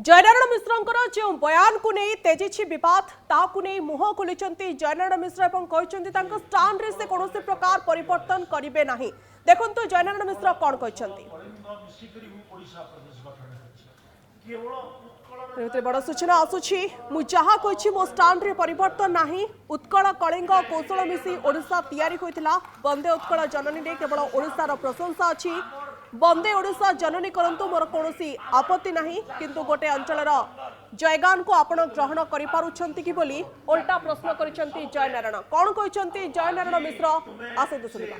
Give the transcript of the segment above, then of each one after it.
जयनारायण मिश्र जो बयान को नहीं तेजी विवाद ताकू नहीं मुह खोली जयनारायण मिश्र और स्टांड रे से कौन प्रकार परिवर्तन करेंगे ना। देखु जयनारायण मिश्र कौन कहते बड़ सूचना आसूची मु जहा कही मो स्टांड रे परिवर्तन नाही। उत्कल कलिंग कौशल मिसी ओडिशा तैयारी होइतिला। वंदे उत्कल जननी रे केवल ओडिशार प्रशंसा अछि। वंदे ओडिशा जननी करंतु मोर कोनोसी आपत्ति नाही, किंतु गोटे अंचलर जयगान को आपण ग्रहण करि पारुछंती कि बोली उल्टा प्रश्न करिसंती जयनारायण। कोन कहिसंती जयनारायण मिश्र आसतु सुनिबा।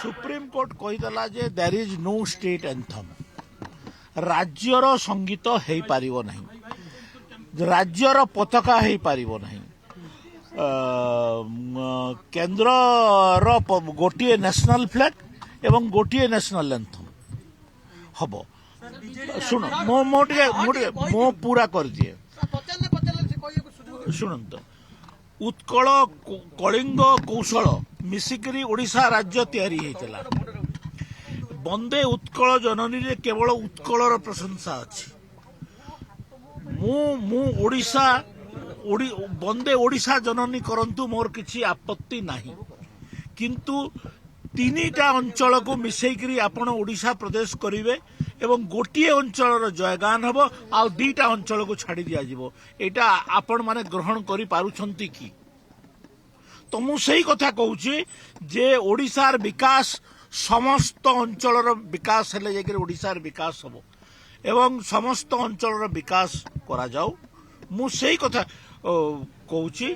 सुप्रीम कोर्ट कहिदला जे there is no state anthem. राज्यर संगीत हेई पारिबो नहीं, राज्यर पताका हेई पारिबो नहीं, केंद्र गोटे नेशनल फ्लैग एवं गोटे नेशनल एंथम हबो। सुन मो पूरा कर दिए शुणत। उत्कल कलिंग कौशल मिसिकरी ओडिशा राज्य तैयारी होइतला। वंदे उत्कल जननी रे केवल उत्कलर प्रशंसा अछि। मु ओडिशा वंदे ओडिशा जननी करंतु मोर किछि आपत्ति नाही, किंतु तीनिटा अंचल को मिसेकरी आपण ओडिशा प्रदेश करिवे एवं गोटिए अंचलर जयगान हबो आ दुईटा अंचल को छाड़ी दिया जिवो। एटा आपण माने ग्रहण करि पारुछंती कि? तो मु सही कथा कहूची जे ओडिशार विकास समस्त अंचलर विकास हेले जेकि ओडिशार विकास हबो एवं समस्त अंचलर विकास करा जाऊ। मु सही कथा कहूची।